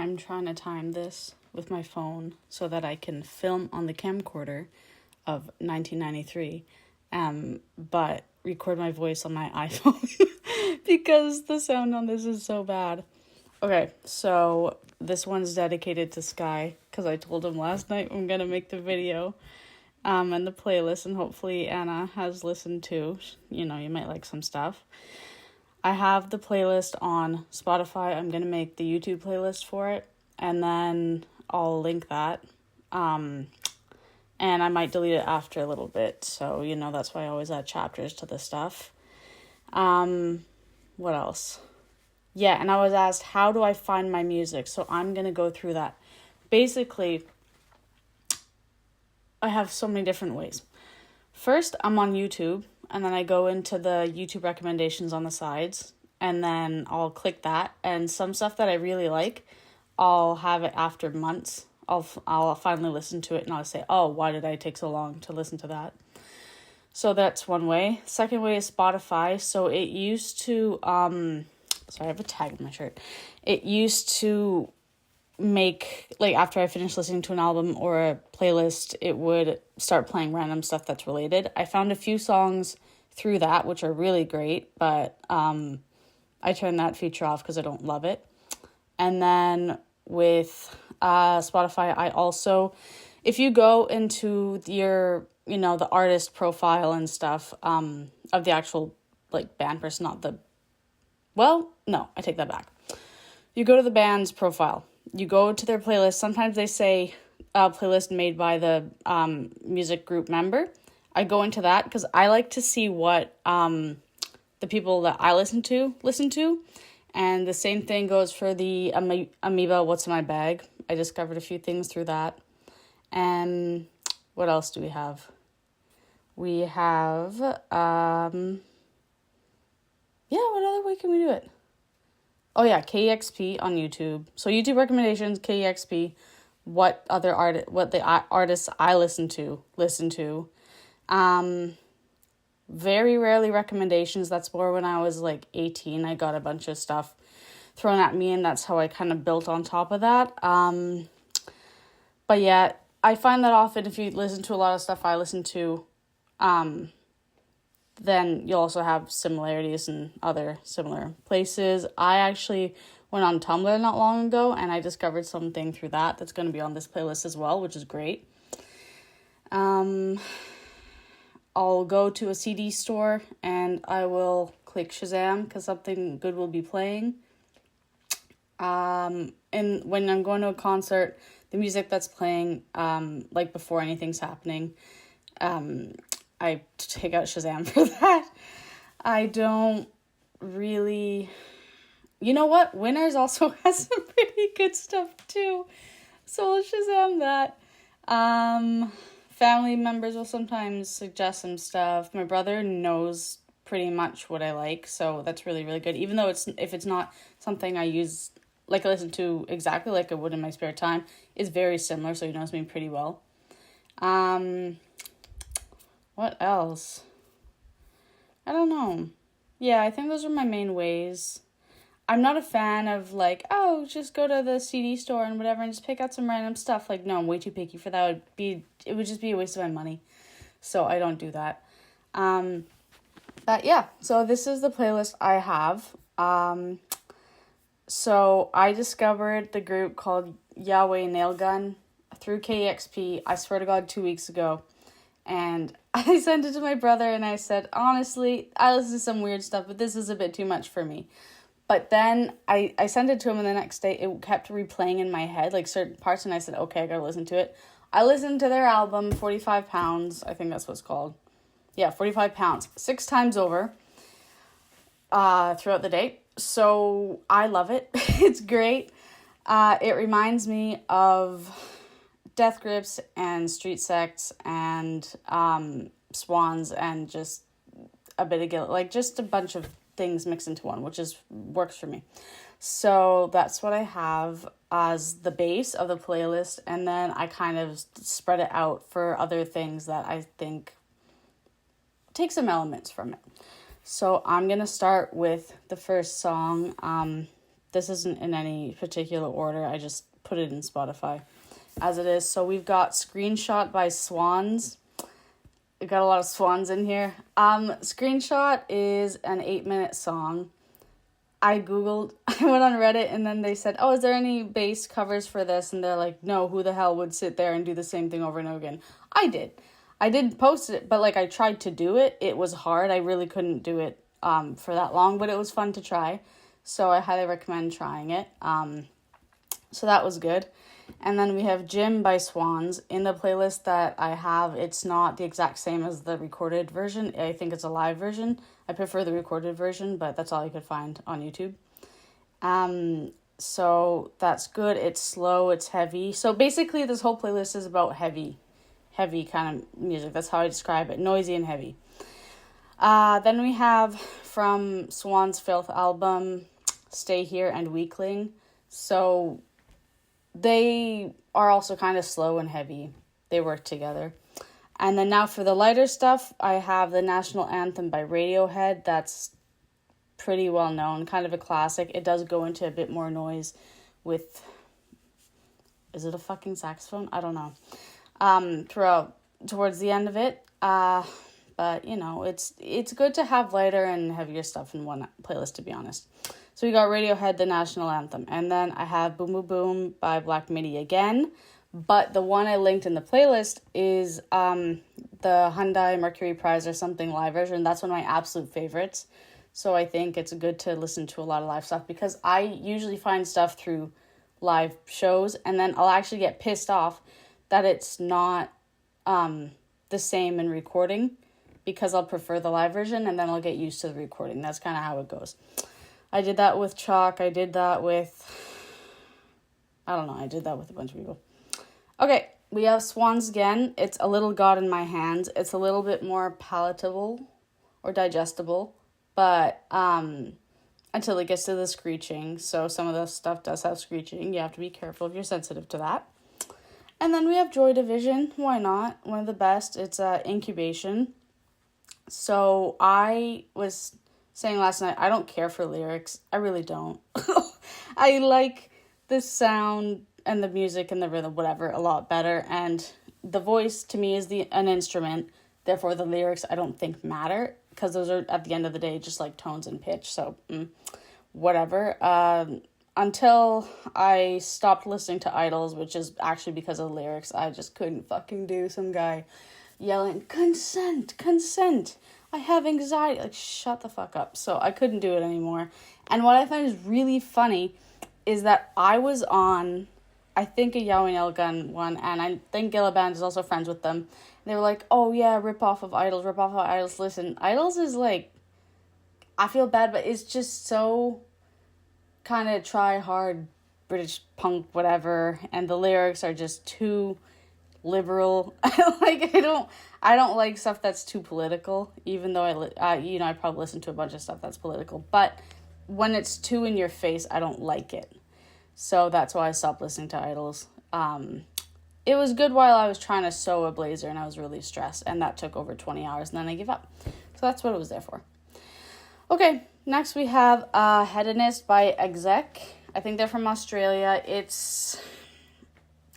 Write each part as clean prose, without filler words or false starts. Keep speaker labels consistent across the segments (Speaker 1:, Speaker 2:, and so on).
Speaker 1: I'm trying to time this with my phone so that I can film on the camcorder of 1993, but record my voice on my iPhone because the sound on this is so bad. Okay, so this one's dedicated to Sky because I told him last night I'm gonna make the video and the playlist, and hopefully Anna has listened to. You know, you might like some stuff. I have the playlist on Spotify. I'm gonna make the YouTube playlist for it, and then I'll link that. And I might delete it after a little bit, so you know that's why I always add chapters to the stuff. What else? Yeah, and I was asked, how do I find my music? So I'm gonna go through that. Basically, I have so many different ways. First, I'm on YouTube, and then I go into the YouTube recommendations on the sides, and then I'll click that, and some stuff that I really like, I'll have it after months. I'll finally listen to it, and I'll say, oh, why did I take so long to listen to that? So that's one way. Second way is Spotify. So it used to, sorry, I have a tag in my shirt. It used to make, like, after I finished listening to an album or a playlist, it would start playing random stuff that's related. I found a few songs through that, which are really great, but I turned that feature off because I don't love it. And then with Spotify, I also, if you go into your, you know, the artist profile and stuff of the actual, like, band person, not the, well, no, I take that back. You go to the band's profile. You go to their playlist. Sometimes they say playlist made by the music group member. I go into that because I like to see what the people that I listen to. And the same thing goes for the Amoeba What's in My Bag. I discovered a few things through that. And what else do we have? We have, what other way can we do it? Oh yeah, KEXP on YouTube. So YouTube recommendations, KEXP, what the artists I listen to. Very rarely recommendations. That's more when I was like 18. I got a bunch of stuff thrown at me, and that's how I kind of built on top of that. But yeah, I find that often if you listen to a lot of stuff I listen to, then you'll also have similarities in other similar places. I actually went on Tumblr not long ago, and I discovered something through that that's going to be on this playlist as well, which is great. I'll go to a CD store, and I will click Shazam, because something good will be playing. And when I'm going to a concert, the music that's playing, like before anything's happening, I take out Shazam for that. I don't really... You know what? Winners also has some pretty good stuff too. So I'll Shazam that. Family members will sometimes suggest some stuff. My brother knows pretty much what I like, so that's really, really good. Even though if it's not something I use, like I listen to exactly like I would in my spare time, it's very similar, so he knows me pretty well. What else? I don't know. Yeah, I think those are my main ways. I'm not a fan of like, oh, just go to the CD store and whatever and just pick out some random stuff. Like, no, I'm way too picky for that. It would just be a waste of my money. So I don't do that. But yeah, so this is the playlist I have. So I discovered the group called YHWH Nailgun through KEXP, I swear to God, 2 weeks ago. And I sent it to my brother and I said, honestly, I listen to some weird stuff, but this is a bit too much for me. But then I sent it to him, and the next day it kept replaying in my head, like certain parts, and I said, okay, I gotta listen to it. I listened to their album, 45 Pounds, I think that's what it's called. Yeah, 45 Pounds, 6 times over throughout the day. So I love it. It's great. It reminds me of Death Grips and Street Sects and Swans and just a bit of Gilla, like just a bunch of things mixed into one, which works for me. So that's what I have as the base of the playlist, and then I kind of spread it out for other things that I think take some elements from it. So I'm gonna start with the first song. This isn't in any particular order. I just put it in Spotify as it is. So we've got Screenshot by Swans. We got a lot of Swans in here. Screenshot is an 8-minute song. I went on Reddit, and then they said, oh, is there any bass covers for this? And they're like, no, who the hell would sit there and do the same thing over and over again? I did. I didn't post it, but like I tried to do it. It was hard. I really couldn't do it for that long, but it was fun to try. So I highly recommend trying it. So that was good. And then we have Gym by Swans. In the playlist that I have, it's not the exact same as the recorded version. I think it's a live version. I prefer the recorded version, but that's all you could find on YouTube. So that's good. It's slow, it's heavy. So basically this whole playlist is about heavy kind of music. That's how I describe it. Noisy and heavy. Then we have from Swans' Filth album, Stay Here and Weakling. So they are also kind of slow and heavy. They work together. And then now for the lighter stuff, I have the National Anthem by Radiohead. That's pretty well known, kind of a classic. It does go into a bit more noise with, is it a fucking saxophone? I don't know. Towards the end of it. But, you know, it's good to have lighter and heavier stuff in one playlist, to be honest. So we got Radiohead, the National Anthem. And then I have Boom Boom Boom by Black Midi again. But the one I linked in the playlist is the Hyundai Mercury Prize or something live version. That's one of my absolute favorites. So I think it's good to listen to a lot of live stuff because I usually find stuff through live shows. And then I'll actually get pissed off that it's not the same in recording because I'll prefer the live version and then I'll get used to the recording. That's kind of how it goes. I did that with Chalk. I did that with a bunch of people. Okay, we have Swans again. It's A Little God in My Hands. It's a little bit more palatable or digestible, but until it gets to the screeching. So some of the stuff does have screeching. You have to be careful if you're sensitive to that. And then we have Joy Division. Why not? One of the best. It's Incubation. So I was saying last night, I don't care for lyrics. I really don't. I like the sound and the music and the rhythm, whatever, a lot better. And the voice, to me, is an instrument. Therefore, the lyrics, I don't think matter. Because those are, at the end of the day, just like tones and pitch. So, whatever. Until I stopped listening to Idols, which is actually because of the lyrics, I just couldn't fucking do some guy yelling, consent, consent. I have anxiety. Like, shut the fuck up. So I couldn't do it anymore. And what I find is really funny is that I was on, I think, a YHWH Nailgun one, and I think Gilla Band is also friends with them. And they were like, oh yeah, rip off of Idols. Listen, Idols is like, I feel bad, but it's just so kind of try hard British punk, whatever. And the lyrics are just too liberal. I don't like stuff that's too political, even though I probably listen to a bunch of stuff that's political, but when it's too in your face, I don't like it. So that's why I stopped listening to Idols. It was good while I was trying to sew a blazer and I was really stressed, and that took over 20 hours and then I gave up. So that's what it was there for. Okay, next we have Hedonist by EXEK. I think they're from Australia.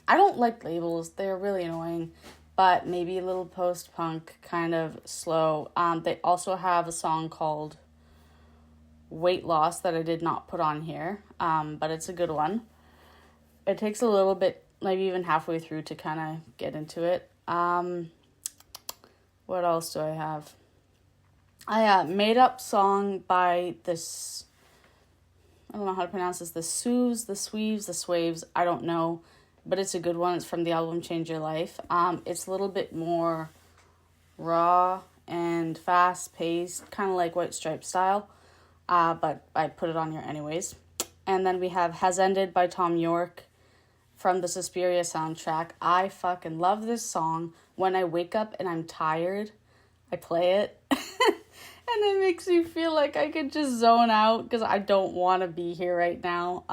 Speaker 1: I don't like labels. They're really annoying, but maybe a little post-punk, kind of slow. They also have a song called Weight Loss that I did not put on here, but it's a good one. It takes a little bit, maybe even halfway through to kind of get into it. What else do I have? I made up song by this, I don't know how to pronounce this, the Sueves, I don't know. But it's a good one. It's from the album Change Your Life. It's a little bit more raw and fast-paced, kind of like White Stripe style. But I put it on here anyways. And then we have Has Ended by Thom Yorke from the Suspiria soundtrack. I fucking love this song. When I wake up and I'm tired, I play it. And it makes me feel like I could just zone out because I don't want to be here right now.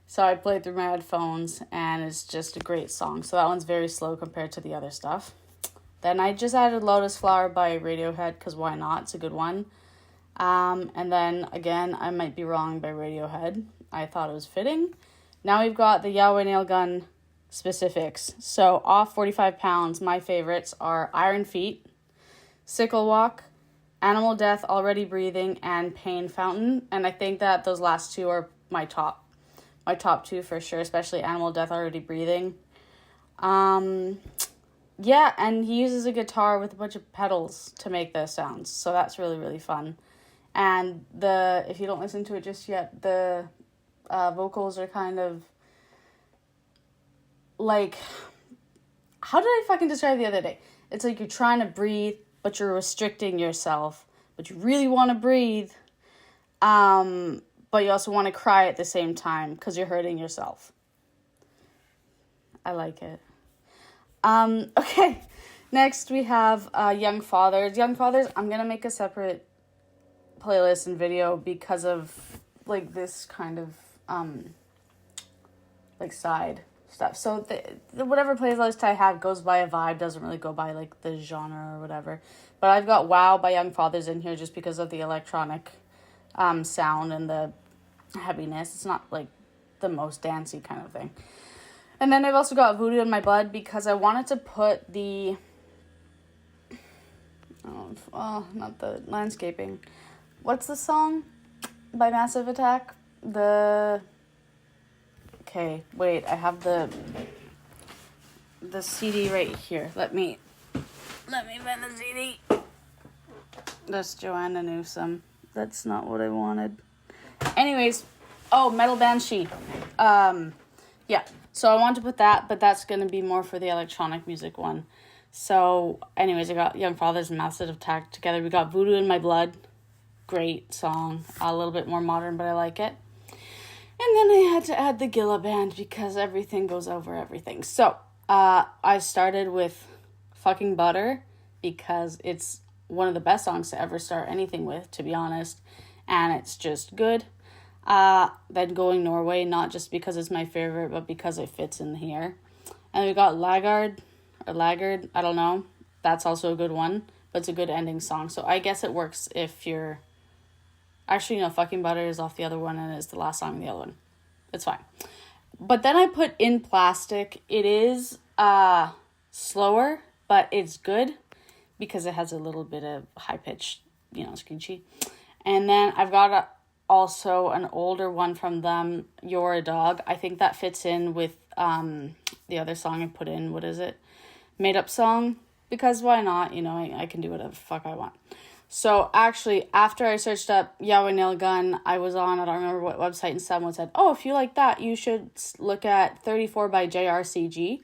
Speaker 1: So I played through my headphones, and it's just a great song. So that one's very slow compared to the other stuff. Then I just added Lotus Flower by Radiohead, because why not? It's a good one. And then, again, I Might Be Wrong by Radiohead. I thought it was fitting. Now we've got the YHWH Nailgun specifics. So, off 45 pounds, my favorites are Iron Feet, Sickle Walk, Animal Death, Already Breathing, and Pain Fountain. And I think that those last two are my top two for sure, especially Animal Death, Already Breathing. Yeah, and he uses a guitar with a bunch of pedals to make those sounds, so that's really, really fun. And if you don't listen to it just yet, the vocals are kind of like, how did I fucking describe it the other day? It's like you're trying to breathe, but you're restricting yourself, but you really want to breathe, but you also want to cry at the same time because you're hurting yourself. I like it. Okay, next we have Young Fathers. Young Fathers, I'm going to make a separate playlist and video because of, like, this kind of, like, side stuff. So, the whatever playlist I have goes by a vibe, doesn't really go by, like, the genre or whatever. But I've got Wow by Young Fathers in here just because of the electronic sound and the heaviness. It's not, like, the most dancey kind of thing. And then I've also got Voodoo in My Blood because I wanted to put the, not the landscaping. What's the song by Massive Attack? Okay, wait, I have the CD right here. Let me find the CD. That's Joanna Newsom. That's not what I wanted. Anyways, Metal Banshee. Yeah. So I want to put that, but that's going to be more for the electronic music one. So anyways, I got Young Fathers and Massive Attack together. We got Voodoo in My Blood. Great song. A little bit more modern, but I like it. And then I had to add the Gilla band because everything goes over everything. So I started with Fucking Butter because it's one of the best songs to ever start anything with, to be honest. And it's just good. Then Going Norway, not just because it's my favorite, but because it fits in here. And we got Laggard, I don't know. That's also a good one, but it's a good ending song. So I guess it works if you're... Actually, no, Fucking Butter is off the other one and it's the last song of the other one. It's fine. But then I put In Plastic. It is slower, but it's good because it has a little bit of high-pitched, screechy. And then I've got also an older one from them, You're a Dog. I think that fits in with the other song I put in. What is it? Made Up Song. Because why not? I can do whatever the fuck I want. So actually, after I searched up YHWH Nailgun, I was on, I don't remember what website, and someone said, if you like that, you should look at 34 by J.R.C.G.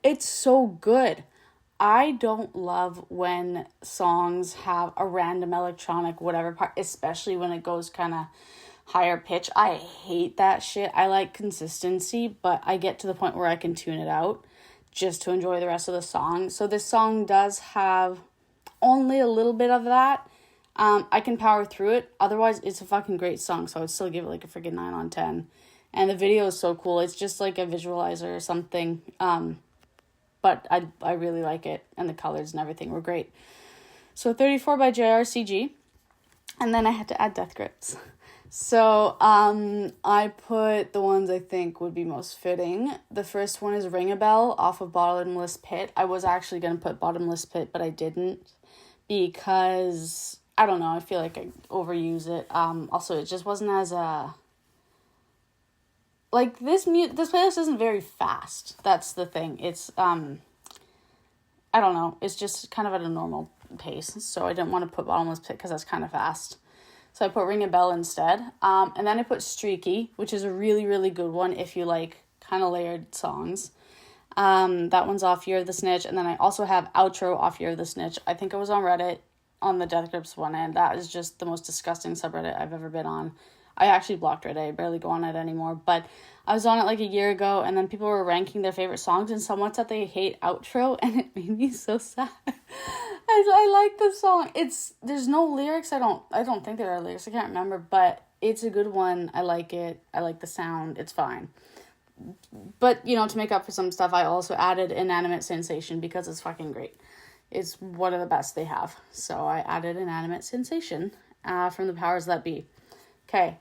Speaker 1: It's so good. I don't love when songs have a random electronic whatever part, especially when it goes kind of higher pitch. I hate that shit. I like consistency, but I get to the point where I can tune it out just to enjoy the rest of the song. So this song does have only a little bit of that. I can power through it. Otherwise, it's a fucking great song, so I would still give it like a freaking 9 on 10. And the video is so cool. It's just like a visualizer or something. But I really like it, and the colors and everything were great. So 34 by J.R.C.G. And then I had to add Death Grips. So I put the ones I think would be most fitting. The first one is Ring a Bell off of Bottomless Pit. I was actually going to put Bottomless Pit, but I didn't because, I don't know, I feel like I overuse it. Also, it just wasn't as like this playlist isn't very fast. That's the thing. It's I don't know. It's just kind of at a normal pace. So I didn't want to put Bottomless Pit because that's kind of fast. So I put Ring a Bell instead. And then I put Streaky, which is a really, really good one if you like kind of layered songs. That one's off Year of the Snitch. And then I also have Outro off Year of the Snitch. I think I was on Reddit on the Death Grips one, and that is just the most disgusting subreddit I've ever been on. I actually blocked Reddit. I barely go on it anymore. But I was on it like a year ago, and then people were ranking their favorite songs, and someone said they hate Outro, and it made me so sad. I like the song. There's no lyrics. I don't think there are lyrics. I can't remember, but it's a good one. I like it. I like the sound. It's fine. But, to make up for some stuff, I also added Inanimate Sensation because it's fucking great. It's one of the best they have. So I added Inanimate Sensation. from the powers that be. Okay,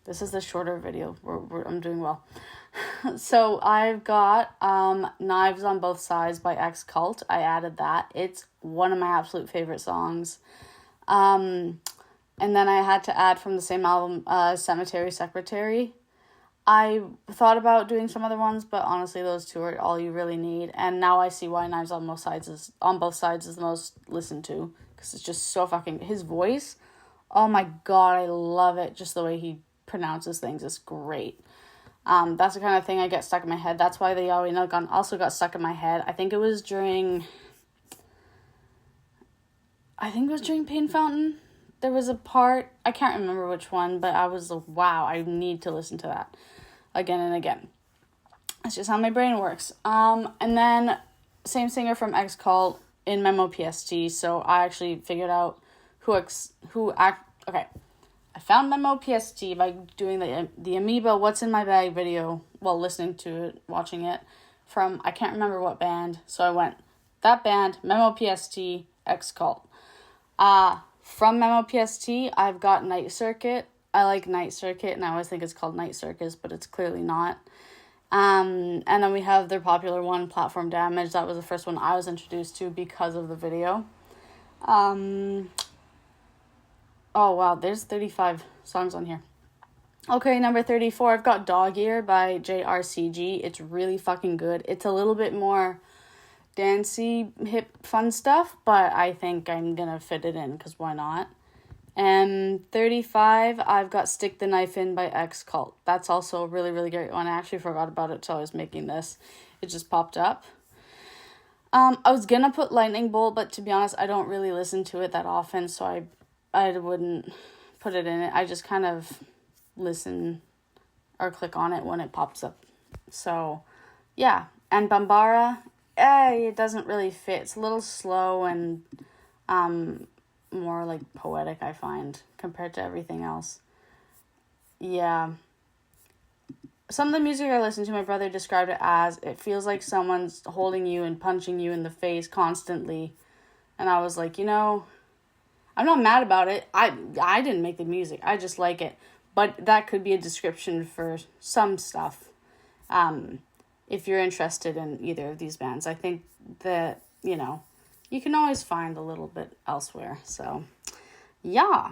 Speaker 1: this is the shorter video. I'm doing well. So I've got Knives on Both Sides by EXEK. I added that. It's one of my absolute favorite songs. And then I had to add from the same album, Cemetery Secretary. I thought about doing some other ones, but honestly, those two are all you really need. And now I see why Knives on Both Sides is the most listened to, because it's just so fucking, his voice, oh my god, I love it. Just the way he pronounces things is great. That's the kind of thing I get stuck in my head. That's why the YHWH Nailgun also got stuck in my head. I think it was during Pain Fountain. There was a part, I can't remember which one, but I was like, wow, I need to listen to that again and again. That's just how my brain works. And then same singer from EXEK in Memo PST. So I actually figured out okay. I found Memo PST by doing the Amoeba What's in My Bag video while listening to it, watching it from, I can't remember what band. So I went, that band, Memo PST, EXEK. From Memo PST, I've got Night Circuit. I like Night Circuit, and I always think it's called Night Circus, but it's clearly not. And then we have their popular one, Platform Damage. That was the first one I was introduced to because of the video. Oh, wow, there's 35 songs on here. Okay, number 34, I've got Dogear by J.R.C.G. It's really fucking good. It's a little bit more dancey, hip, fun stuff, but I think I'm gonna fit it in, because why not? And 35, I've got Stick the Knife In by EXEK. That's also a really, really great one. I actually forgot about it till I was making this. It just popped up. I was gonna put Lightning Bolt, but to be honest, I don't really listen to it that often, so I wouldn't put it in it. I just kind of listen or click on it when it pops up. So, yeah. And Bambara, it doesn't really fit. It's a little slow and more like poetic, I find, compared to everything else. Yeah. Some of the music I listened to, my brother described it as, it feels like someone's holding you and punching you in the face constantly. And I was like, I'm not mad about it. I didn't make the music. I just like it. But that could be a description for some stuff. If you're interested in either of these bands, I think that, you can always find a little bit elsewhere. So, yeah.